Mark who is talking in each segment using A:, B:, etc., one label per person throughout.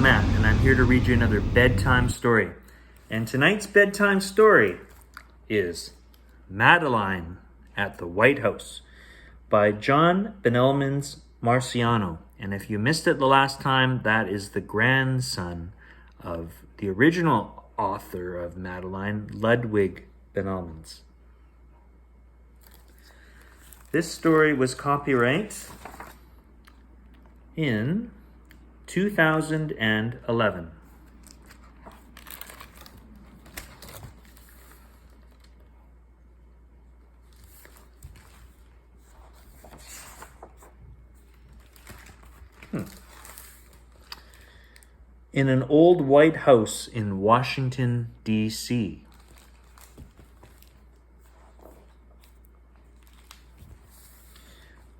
A: Matt, and I'm here to read you another bedtime story. And tonight's bedtime story is Madeline at the White House by John Bemelmans Marciano. And if you missed it the last time, that is the grandson of the original author of Madeline, Ludwig Bemelmans. This story was copyright in 2011. In an old white house in Washington, D.C.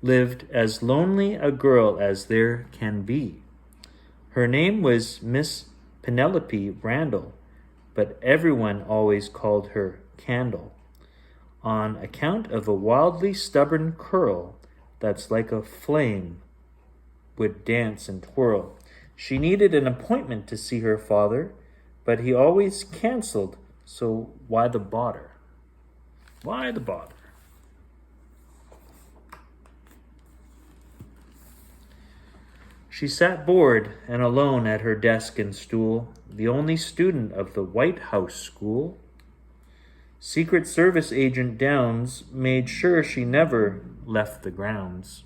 A: lived as lonely a girl as there can be. Her name was Miss Penelope Randall, but everyone always called her Candle, on account of a wildly stubborn curl that's like a flame would dance and twirl. She needed an appointment to see her father, but he always canceled, so why the bother? Why the bother? She sat bored and alone at her desk and stool, the only student of the White House school. Secret Service agent Downs made sure she never left the grounds.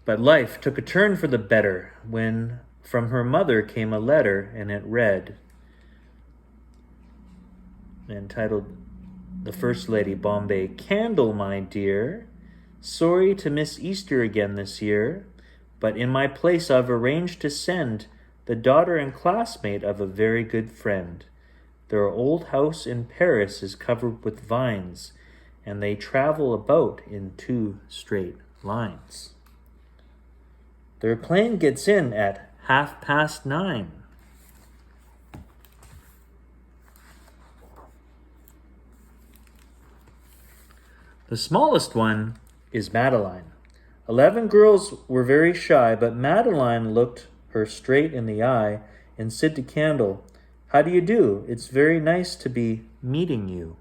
A: But life took a turn for the better when from her mother came a letter, and it read, entitled, The First Lady Bombay, Candle, my dear, sorry to miss Easter again this year, but in my place I've arranged to send the daughter and classmate of a very good friend. Their old house in Paris is covered with vines, and they travel about in 2 straight lines. Their plane gets in at 9:30. The smallest one is Madeline. 11 girls were very shy, but Madeline looked her straight in the eye and said to Candle, "How do you do? It's very nice to be meeting you."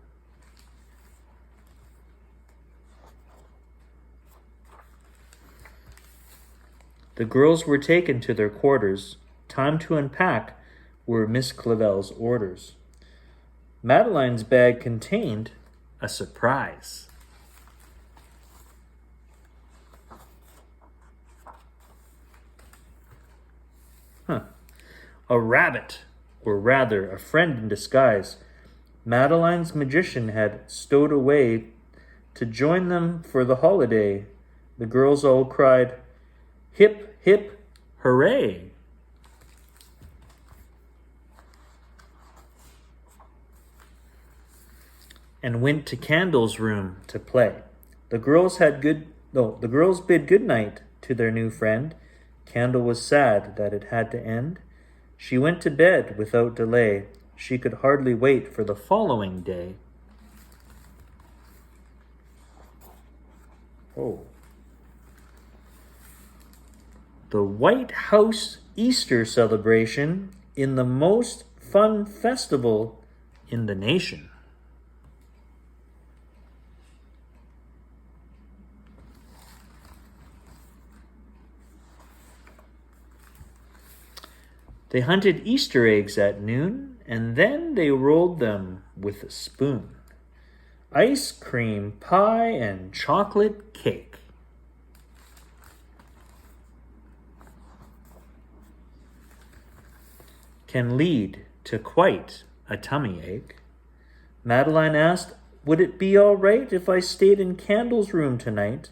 A: The girls were taken to their quarters. Time to unpack were Miss Clavel's orders. Madeline's bag contained a surprise. A rabbit, or rather a friend in disguise, Madeline's magician had stowed away to join them for the holiday. The girls all cried, "Hip, hip, hooray!" and went to Candle's room to play. The girls bid good night to their new friend. Candle was sad that it had to end. She went to bed without delay. She could hardly wait for the following day. The White House Easter celebration in the most fun festival in the nation. They hunted Easter eggs at noon, and then they rolled them with a spoon. Ice cream, pie, and chocolate cake. Can lead to quite a tummy ache. Madeline asked, "Would it be all right if I stayed in Candle's room tonight?"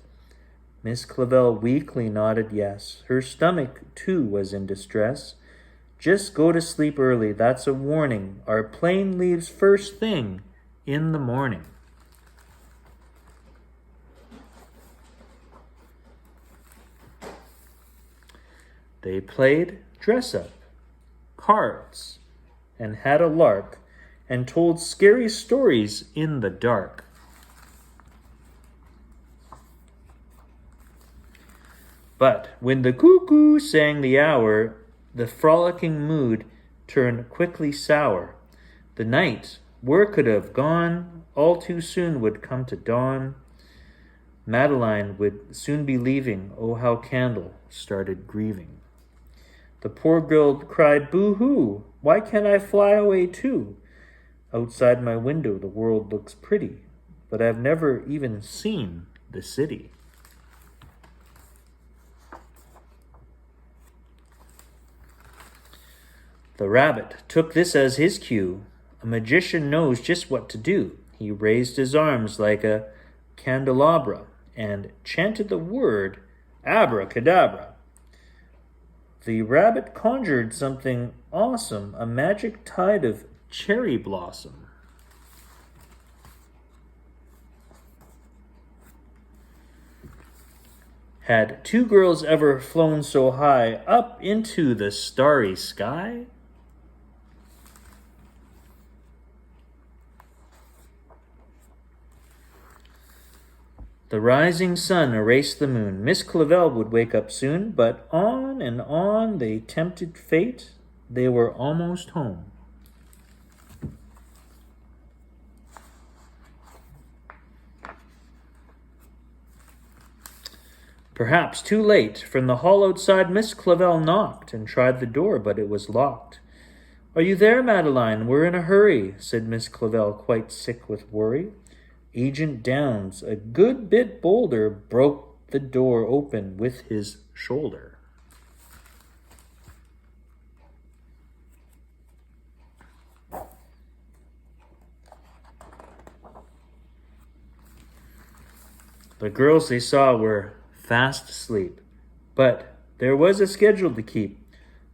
A: Miss Clavel weakly nodded yes. Her stomach, too, was in distress. "Just go to sleep early, that's a warning. Our plane leaves first thing in the morning." They played dress-up, cards, and had a lark, and told scary stories in the dark. But when the cuckoo sang the hour, the frolicking mood turned quickly sour. The night, where could have gone, all too soon would come to dawn. Madeline would soon be leaving, oh how Candle started grieving. The poor girl cried, boo-hoo, why can't I fly away too? Outside my window the world looks pretty, but I've never even seen the city. The rabbit took this as his cue. A magician knows just what to do. He raised his arms like a candelabra and chanted the word abracadabra. The rabbit conjured something awesome, a magic tide of cherry blossom. Had two girls ever flown so high up into the starry sky? The rising sun erased the moon. Miss Clavel would wake up soon, but on and on they tempted fate. They were almost home. Perhaps too late. From the hall outside, Miss Clavel knocked and tried the door, but it was locked. "Are you there, Madeline? We're in a hurry," said Miss Clavel, quite sick with worry. Agent Downs, a good bit bolder, broke the door open with his shoulder. The girls they saw were fast asleep, but there was a schedule to keep.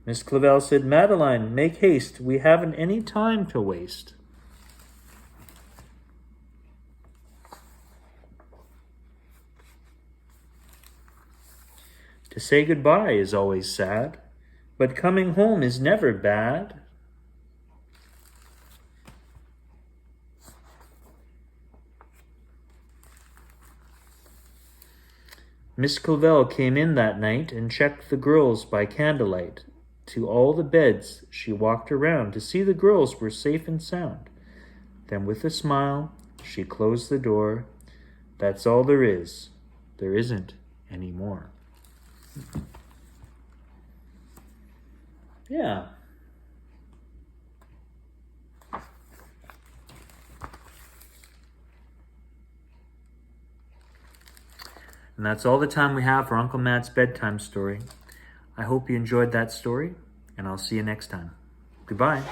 A: Miss Clavel said, "Madeline, make haste. We haven't any time to waste." To say goodbye is always sad, but coming home is never bad. Miss Clavel came in that night and checked the girls by candlelight. To all the beds she walked around to see the girls were safe and sound. Then with a smile, she closed the door. That's all there is. There isn't any more. Yeah. And that's all the time we have for Uncle Matt's bedtime story. I hope you enjoyed that story, and I'll see you next time. Goodbye.